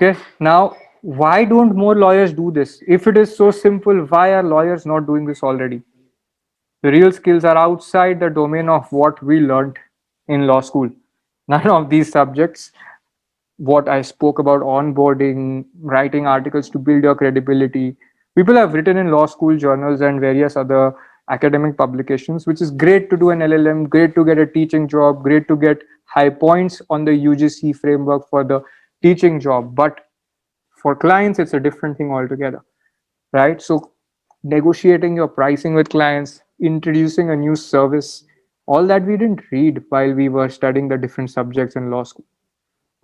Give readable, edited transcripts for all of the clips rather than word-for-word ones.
Okay, now why don't more lawyers do this? If it is so simple, why are lawyers not doing this already? The real skills are outside the domain of what we learned in law school. None of these subjects, what I spoke about onboarding, writing articles to build your credibility. People have written in law school journals and various other academic publications, which is great to do an LLM, great to get a teaching job, great to get high points on the UGC framework for the teaching job. But for clients, it's a different thing altogether, right? So negotiating your pricing with clients, introducing a new service, all that we didn't read while we were studying the different subjects in law school.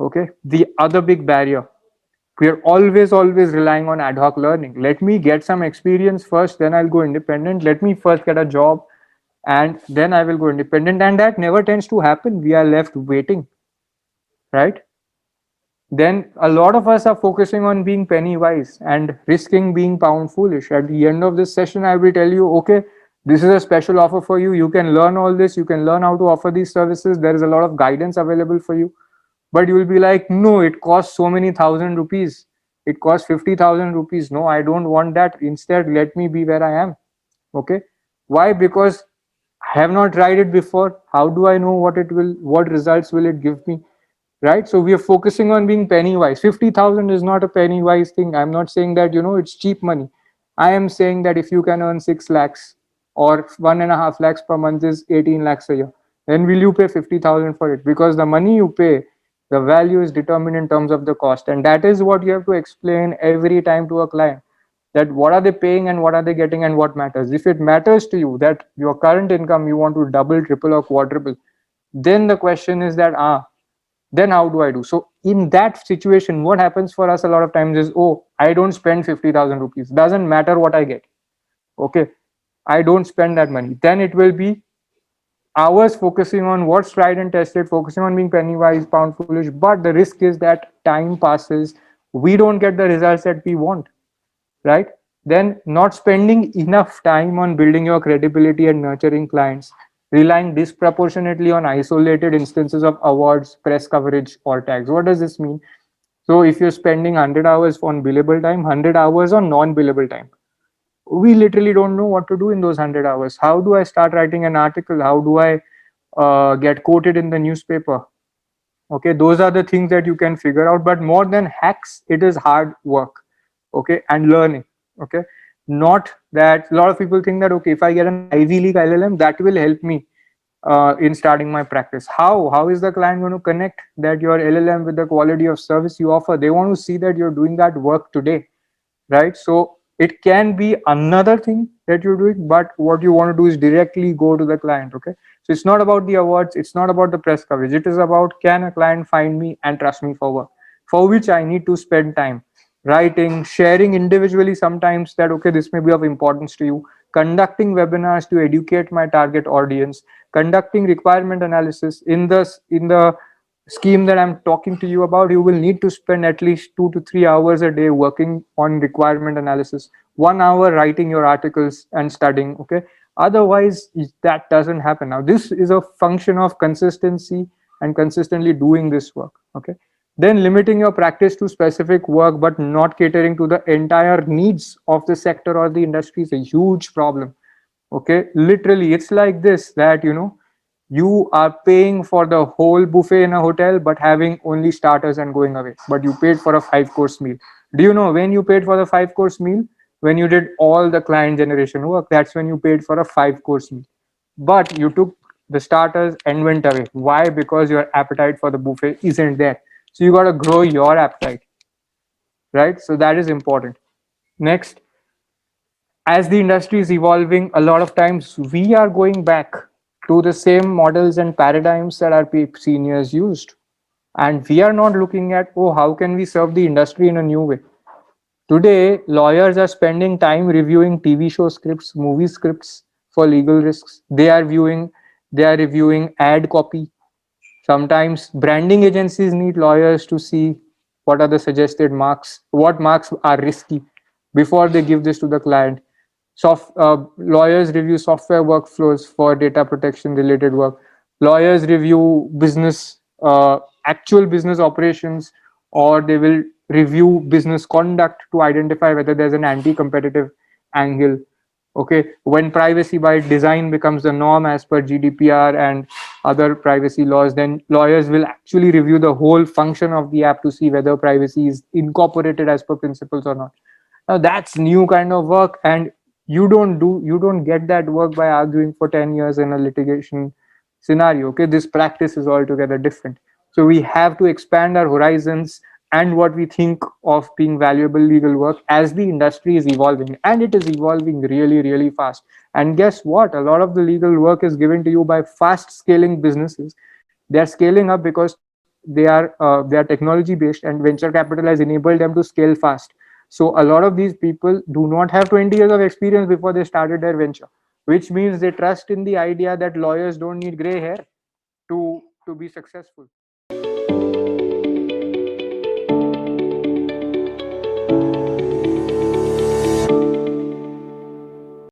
Okay. The other big barrier, we are always relying on ad hoc learning. Let me get some experience first, then I'll go independent. Let me first get a job and then I will go independent. And that never tends to happen. We are left waiting, right? Then a lot of us are focusing on being penny wise and risking being pound foolish. At the end of this session, I will tell you, okay, this is a special offer for you. You can learn all this. You can learn how to offer these services. There is a lot of guidance available for you. But you will be like, no, it costs so many thousand rupees. It costs 50,000 rupees. No, I don't want that. Instead, let me be where I am. Okay. Why? Because I have not tried it before. How do I know what results will it give me? Right? So we are focusing on being penny wise. 50,000 is not a penny wise thing. I'm not saying that, it's cheap money. I am saying that if you can earn 6 lakhs or 1.5 lakhs per month is 18 lakhs a year, then will you pay 50,000 for it? Because the money you pay, the value is determined in terms of the cost. And that is what you have to explain every time to a client, that what are they paying and what are they getting and what matters. If it matters to you that your current income you want to double, triple, or quadruple, then the question is that, then how do I do? So in that situation, what happens for us a lot of times is, oh, I don't spend 50,000 rupees. Doesn't matter what I get. Okay. I don't spend that money. Then it will be hours focusing on what's tried and tested, focusing on being penny wise, pound foolish. But the risk is that time passes. We don't get the results that we want, right? Then not spending enough time on building your credibility and nurturing clients, relying disproportionately on isolated instances of awards, press coverage, or tags. What does this mean? So if you're spending 100 hours on billable time, 100 hours on non-billable time, we literally don't know what to do in those 100 hours. How do I start writing an article? How do I get quoted in the newspaper? Okay, those are the things that you can figure out. But more than hacks, it is hard work, okay, and learning. Okay, not that a lot of people think that, okay, if I get an Ivy League LLM, that will help me in starting my practice. How is the client going to connect that your LLM with the quality of service you offer? They want to see that you're doing that work today, right? So it can be another thing that you're doing, but what you want to do is directly go to the client. Okay, so it's not about the awards, it's not about the press coverage. It is about, can a client find me and trust me for work, for which I need to spend time writing, sharing individually sometimes that, okay, this may be of importance to you, conducting webinars to educate my target audience, conducting requirement analysis. In the scheme that I'm talking to you about, you will need to spend at least 2 to 3 hours a day working on requirement analysis, 1 hour writing your articles and studying. Okay. Otherwise, that doesn't happen. Now, this is a function of consistency and consistently doing this work. Okay. Then limiting your practice to specific work, but not catering to the entire needs of the sector or the industry is a huge problem. Okay. Literally, it's like this, that, you are paying for the whole buffet in a hotel but having only starters and going away, but you paid for a 5 course meal. Do you know when you paid for the 5 course meal? When you did all the client generation work, that's when you paid for a 5 course meal. But you took the starters and went away. Why? Because your appetite for the buffet isn't there. So you got to grow your appetite, right? So that is important. Next, as the industry is evolving, a lot of times we are going back to the same models and paradigms that our seniors used. And we are not looking at, oh, how can we serve the industry in a new way? Today, lawyers are spending time reviewing TV show scripts, movie scripts for legal risks. They are reviewing ad copy. Sometimes branding agencies need lawyers to see what are the suggested marks, what marks are risky before they give this to the client. Lawyers review software workflows for data protection related work. Lawyers review actual business operations, or they will review business conduct to identify whether there's an anti-competitive angle. Okay, when privacy by design becomes the norm as per GDPR and other privacy laws, then lawyers will actually review the whole function of the app to see whether privacy is incorporated as per principles or not. Now that's new kind of work, and you don't get that work by arguing for 10 years in a litigation scenario. Okay, this practice is altogether different. So we have to expand our horizons and what we think of being valuable legal work as the industry is evolving, and it is evolving really really fast. And guess what, a lot of the legal work is given to you by fast scaling businesses. They are scaling up because they are technology based, and venture capital has enabled them to scale fast. So a lot of these people do not have 20 years of experience before they started their venture, which means they trust in the idea that lawyers don't need gray hair to be successful.